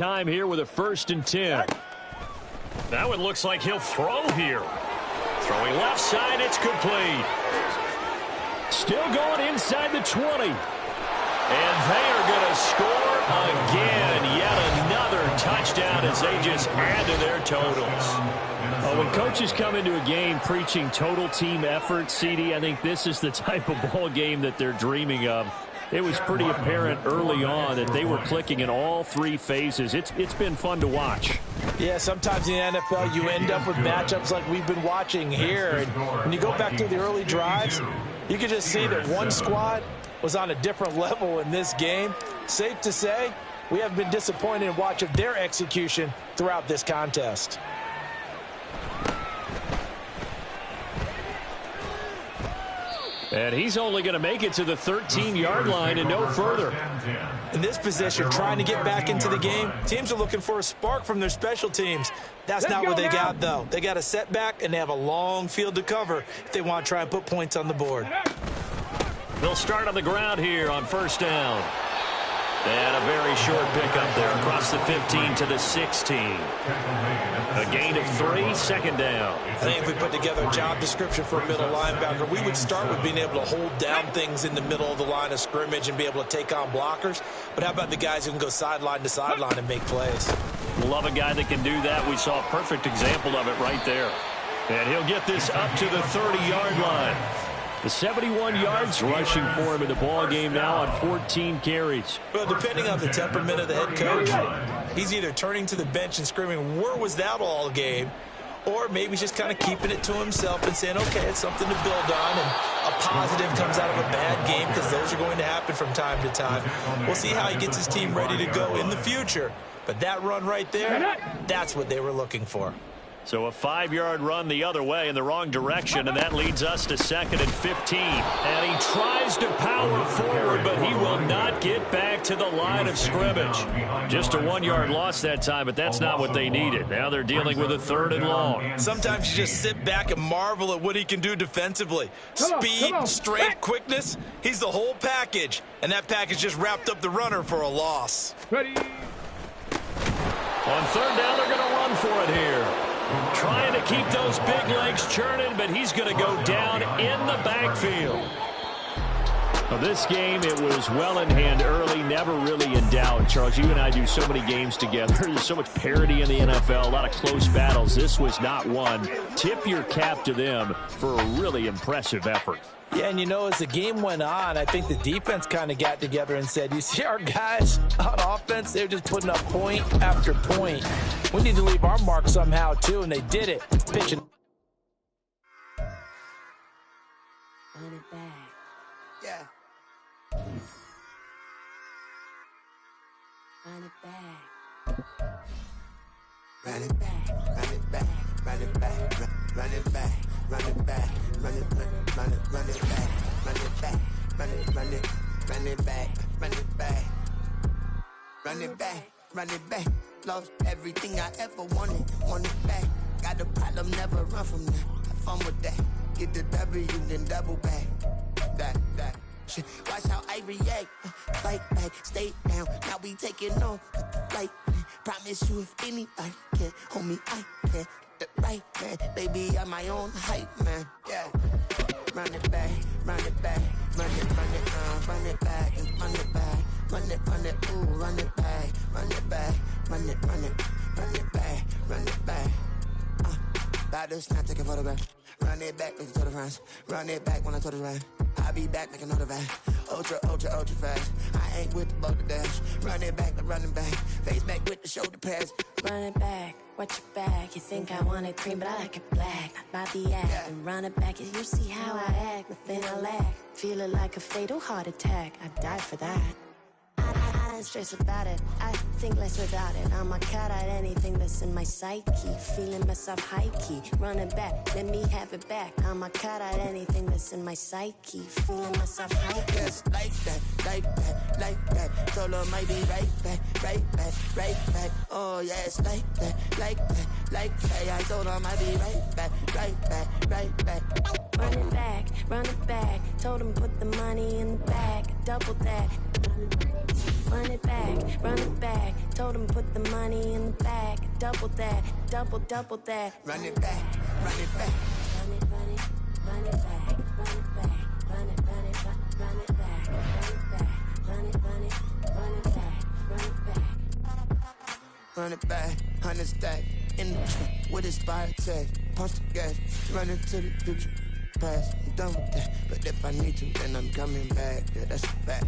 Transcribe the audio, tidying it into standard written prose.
Time here with a 1st and 10. Now it looks like he'll throw here. Throwing left side, it's complete. Still going inside the 20. And they are going to score again. Yet another touchdown as they just add to their totals. When coaches come into a game preaching total team effort, CD, I think this is the type of ball game that they're dreaming of. It was pretty apparent early on that they were clicking in all 3 phases. It's been fun to watch. Yeah, sometimes in the NFL you end up with matchups like we've been watching here. And when you go back to the early drives, you can just see that one squad was on a different level in this game. Safe to say, we haven't been disappointed in watching their execution throughout this contest. And he's only going to make it to the 13-yard line and no further. In this position, trying to get back into the game, teams are looking for a spark from their special teams. That's not what they got, though. They got a setback, and they have a long field to cover if they want to try and put points on the board. They'll start on the ground here on 1st down. And a very short pickup there across the 15 to the 16. A gain of 3, 2nd down. I think if we put together a job description for a middle linebacker, we would start with being able to hold down things in the middle of the line of scrimmage and be able to take on blockers. But how about the guys who can go sideline to sideline and make plays? Love a guy that can do that. We saw a perfect example of it right there. And he'll get this up to the 30-yard line. The 71 yards rushing for him in the ball game now on 14 carries. Well, depending on the temperament of the head coach, he's either turning to the bench and screaming, "Where was that all game?" Or maybe he's just kind of keeping it to himself and saying, okay, it's something to build on, and a positive comes out of a bad game because those are going to happen from time to time. We'll see how he gets his team ready to go in the future. But that run right there, that's what they were looking for. So a 5-yard run the other way in the wrong direction, and that leads us to 2nd and 15. And he tries to power forward, but he will not get back to the line of scrimmage. Just a 1-yard loss that time, but that's not what they needed. Now they're dealing with a 3rd and long. Sometimes you just sit back and marvel at what he can do defensively. Speed, strength, quickness, he's the whole package. And that package just wrapped up the runner for a loss. Ready. On 3rd down, they're going to run for it here. Trying to keep those big legs churning, but he's going to go down in the backfield. Well, this game, it was well in hand early, never really in doubt. Charles, you and I do so many games together. There's so much parity in the NFL, a lot of close battles. This was not one. Tip your cap to them for a really impressive effort. Yeah, and you know, as the game went on, I think the defense kind of got together and said, you see our guys on offense, they're just putting up point after point. We need to leave our mark somehow, too, and they did it. Pitching. Run it back. Yeah. Run it back. Run it back. Run it back. Run it back. Run it back. Run it back. Run it back. Run it back. Run it back. Run it back. Run it back. Run it back. Run it back. Lost everything I ever wanted. Want it back. Got a problem, never run from that. Have fun with that. Get the W, then double back. That. Shit. Watch how I react. Fight back, stay down. Now we taking off. Like, promise you if anybody can hold me, I can. The right man, baby, I'm my own hype man. Yeah. Run it back, run it back, run it back, and run it back, run it, ooh, run it back, run it back, run it back, run it back. About to snap, take a photograph. Run it back, make it to the friends. Run it back when I told it right. I'll be back, make another back. Ultra fast. I ain't with the boat to dash. Run it back, running back. Face back with the shoulder pads. Run it back, watch your back. You think I want it cream, but I like it black. Not by the act. And run it back, you see how I act. Nothing I lack. Feel it like a fatal heart attack. I'd die for that. I don't stress about it. I think less without it. I'ma cut out anything that's in my psyche. Feeling myself high-key. Running back, let me have it back. I'ma cut out anything that's in my psyche. Feeling myself high-key. Yes, like that. Told her might be right back. Oh, yes, like that. I told her might be right back. Run it back. Told him put the money in the bag. Double that. Run it back, run it back. Told him put the money in the bag. Double that, double that. Run it back, run it back. Run it, run it, run it back, run it back, run it, run it, run it back, run it back, run it, run it, run it back, run it back. Run it back, 100 stack in the trunk with expired tag. Punch the gas, run into the future. Past, I'm done with that. But if I need to, then I'm coming back. Yeah, that's a fact.